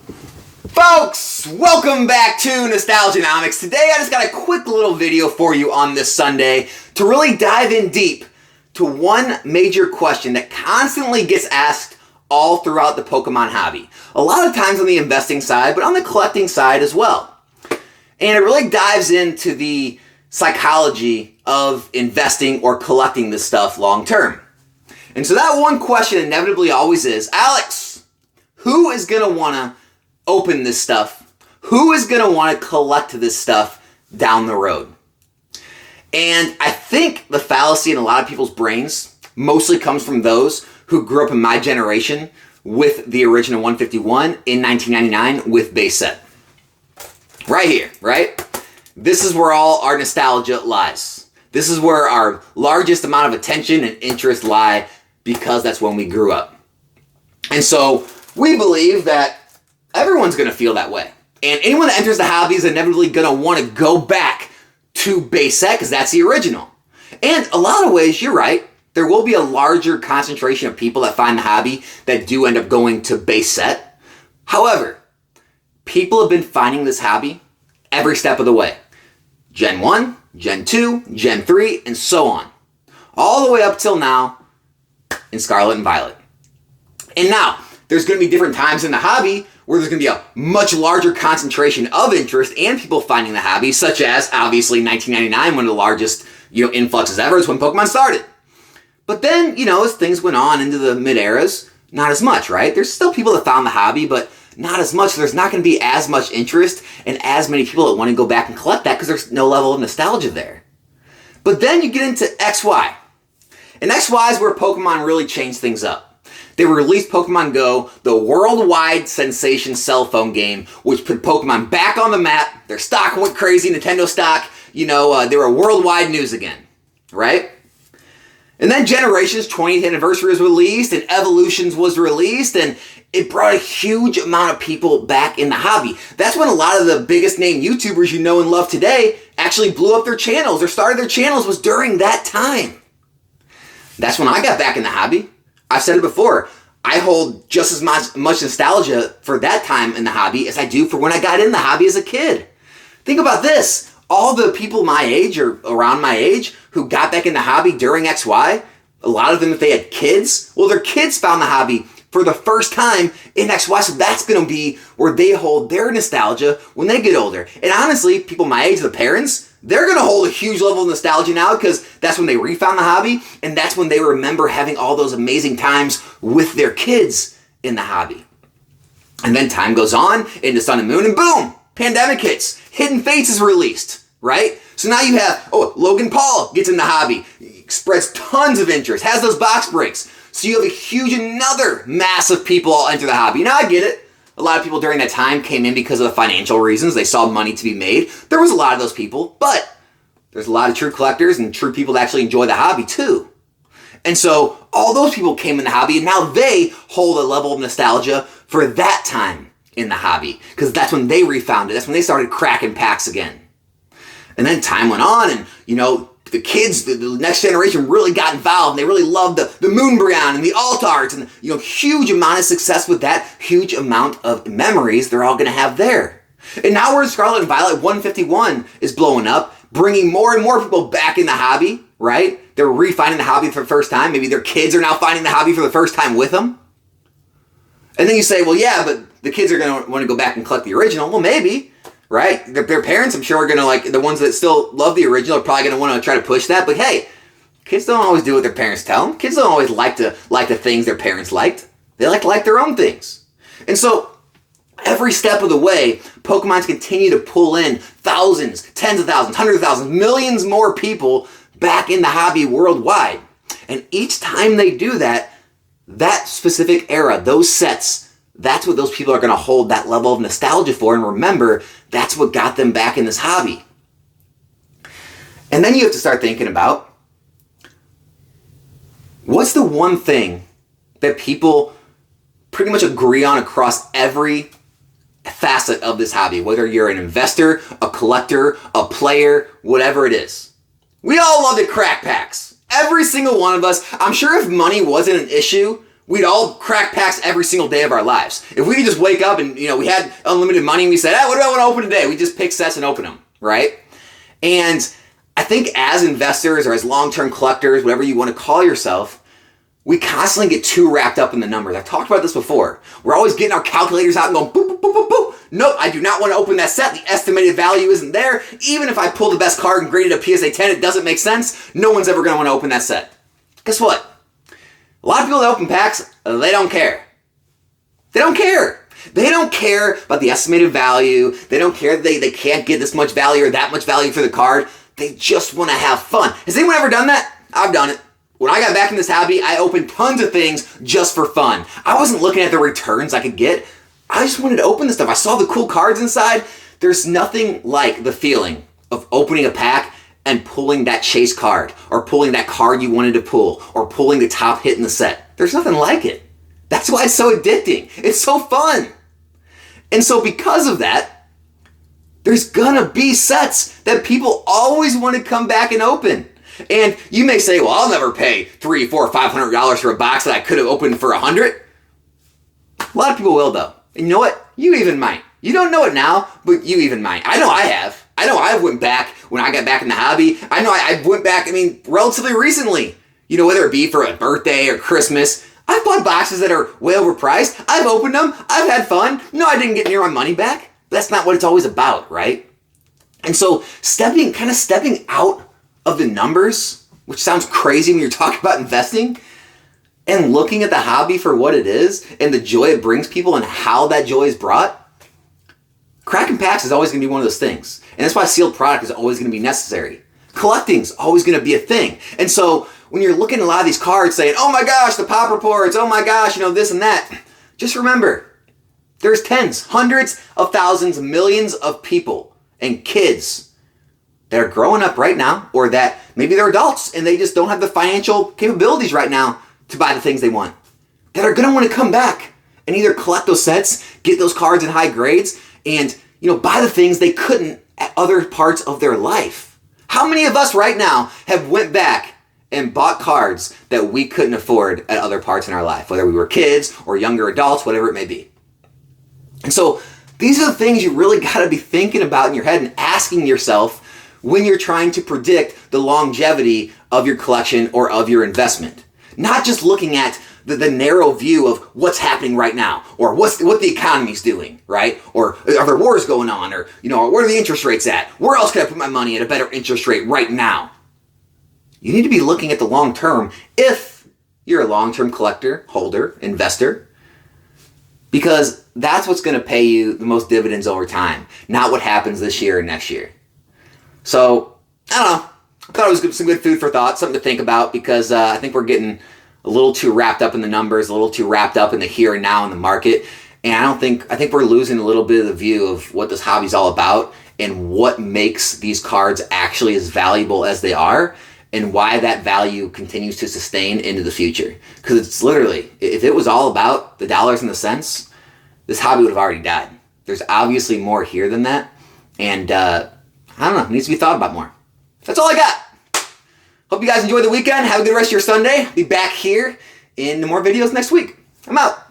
Folks, welcome back to Nostalgianomics. Today I just got a quick little video for you on this Sunday to really dive in deep to one major question that constantly gets asked all throughout the Pokemon hobby. A lot of times on the investing side, but on the collecting side as well. And it really dives into the psychology of investing or collecting this stuff long term. And so that one question inevitably always is, Alex, who is going to want to open this stuff? Who is going to want to collect this stuff down the road? And I think the fallacy in a lot of people's brains mostly comes from those who grew up in my generation with the original 151 in 1999 with base set. Right here, right? This is where all our nostalgia lies. This is where our largest amount of attention and interest lie because that's when we grew up. And so we believe that everyone's going to feel that way. And anyone that enters the hobby is inevitably going to want to go back to base set because that's the original. And a lot of ways, you're right. There will be a larger concentration of people that find the hobby that do end up going to base set. However, people have been finding this hobby every step of the way. Gen 1, Gen 2, Gen 3, and so on. All the way up till now in Scarlet and Violet. And now, there's going to be different times in the hobby where there's going to be a much larger concentration of interest and people finding the hobby, such as, obviously, 1999, one of the largest, influxes ever. It's when Pokemon started. But then, as things went on into the mid-eras, not as much, right? There's still people that found the hobby, but not as much. So there's not going to be as much interest and as many people that want to go back and collect that because there's no level of nostalgia there. But then you get into XY. And XY is where Pokemon really changed things up. They released Pokemon Go, the worldwide sensation cell phone game, which put Pokemon back on the map. Their stock went crazy, Nintendo stock. They were worldwide news again, right? And then Generations 20th Anniversary was released, and Evolutions was released, and it brought a huge amount of people back in the hobby. That's when a lot of the biggest name YouTubers you know and love today actually blew up their channels or started their channels was during that time. That's when I got back in the hobby. I've said it before, I hold just as much nostalgia for that time in the hobby as I do for when I got in the hobby as a kid. Think about this. All the people my age or around my age who got back in the hobby during XY, a lot of them, if they had kids, well, their kids found the hobby for the first time in XY, so that's going to be where they hold their nostalgia when they get older. And honestly, people my age, the parents, they're going to hold a huge level of nostalgia now because that's when they refound the hobby and that's when they remember having all those amazing times with their kids in the hobby. And then time goes on into Sun and Moon and boom, pandemic hits. Hidden Fates is released, right? So now you have, Logan Paul gets in the hobby, spreads tons of interest, has those box breaks. So you have a huge, another mass of people all enter the hobby. Now I get it. A lot of people during that time came in because of the financial reasons. They saw money to be made. There was a lot of those people, but there's a lot of true collectors and true people that actually enjoy the hobby too. And so all those people came in the hobby and now they hold a level of nostalgia for that time in the hobby because that's when they refound it. That's when they started cracking packs again. And then time went on and, the kids, the next generation really got involved and they really loved the Moonbryon and the alt arts and, huge amount of success with that, huge amount of memories they're all going to have there. And now we're in Scarlet and Violet, 151 is blowing up, bringing more and more people back in the hobby, right? They're refinding the hobby for the first time. Maybe their kids are now finding the hobby for the first time with them. And then you say, well, yeah, but the kids are going to want to go back and collect the original. Well, maybe. Right? Their parents, I'm sure, are going to the ones that still love the original are probably going to want to try to push that. But hey, kids don't always do what their parents tell them. Kids don't always like the things their parents liked. They like their own things. And so every step of the way, Pokemon's continue to pull in thousands, tens of thousands, hundreds of thousands, millions more people back in the hobby worldwide. And each time they do that, that specific era, those sets, that's what those people are going to hold that level of nostalgia for. And remember, that's what got them back in this hobby. And then you have to start thinking about, what's the one thing that people pretty much agree on across every facet of this hobby, whether you're an investor, a collector, a player, whatever it is. We all love the crack packs. Every single one of us. I'm sure if money wasn't an issue, we'd all crack packs every single day of our lives. If we could just wake up and, we had unlimited money and we said, what do I want to open today? We just pick sets and open them, right? And I think as investors or as long-term collectors, whatever you want to call yourself, we constantly get too wrapped up in the numbers. I've talked about this before. We're always getting our calculators out and going, boop, boop, boop, boop, boop. Nope, I do not want to open that set. The estimated value isn't there. Even if I pull the best card and graded a PSA 10, it doesn't make sense. No one's ever going to want to open that set. Guess what? A lot of people that open packs, they don't care. They don't care. They don't care about the estimated value. They don't care that they can't get this much value or that much value for the card. They just want to have fun. Has anyone ever done that? I've done it. When I got back in this hobby, I opened tons of things just for fun. I wasn't looking at the returns I could get. I just wanted to open this stuff. I saw the cool cards inside. There's nothing like the feeling of opening a pack and pulling that chase card, or pulling that card you wanted to pull, or pulling the top hit in the set. There's nothing like it. That's why it's so addicting. It's so fun. And so because of that, there's gonna be sets that people always want to come back and open. And you may say, well, I'll never pay $300, $400, $500 for a box that I could have opened for $100. A lot of people will, though. And you know what? You even might. You don't know it now, but you even might. I know I have. I know I went back when I got back in the hobby. I know I went back, relatively recently. Whether it be for a birthday or Christmas. I've bought boxes that are way overpriced. I've opened them. I've had fun. No, I didn't get near my money back. But that's not what it's always about, right? And so stepping out of the numbers, which sounds crazy when you're talking about investing, and looking at the hobby for what it is and the joy it brings people and how that joy is brought, cracking packs is always going to be one of those things. And that's why sealed product is always going to be necessary. Collecting's always going to be a thing. And so when you're looking at a lot of these cards saying, oh my gosh, the pop reports, oh my gosh, this and that, just remember, there's tens, hundreds of thousands, millions of people and kids that are growing up right now, or that maybe they're adults and they just don't have the financial capabilities right now to buy the things they want, that are going to want to come back and either collect those sets, get those cards in high grades, and buy the things they couldn't at other parts of their life. How many of us right now have went back and bought cards that we couldn't afford at other parts in our life, whether we were kids or younger adults, whatever it may be? And so these are the things you really got to be thinking about in your head and asking yourself when you're trying to predict the longevity of your collection or of your investment. Not just looking at the narrow view of what's happening right now, or what the economy's doing, right? Or are there wars going on, or where are the interest rates at? Where else can I put my money at a better interest rate right now? You need to be looking at the long term if you're a long-term collector, holder, investor, because that's what's going to pay you the most dividends over time, not what happens this year or next year. So, I don't know. I thought it was some good food for thought, something to think about, because I think we're getting a little too wrapped up in the numbers, a little too wrapped up in the here and now in the market. And I think we're losing a little bit of the view of what this hobby's all about and what makes these cards actually as valuable as they are, and why that value continues to sustain into the future. Because it's literally, if it was all about the dollars and the cents, this hobby would have already died. There's obviously more here than that. And I don't know, it needs to be thought about more. That's all I got. Hope you guys enjoy the weekend. Have a good rest of your Sunday. Be back here in more videos next week. I'm out.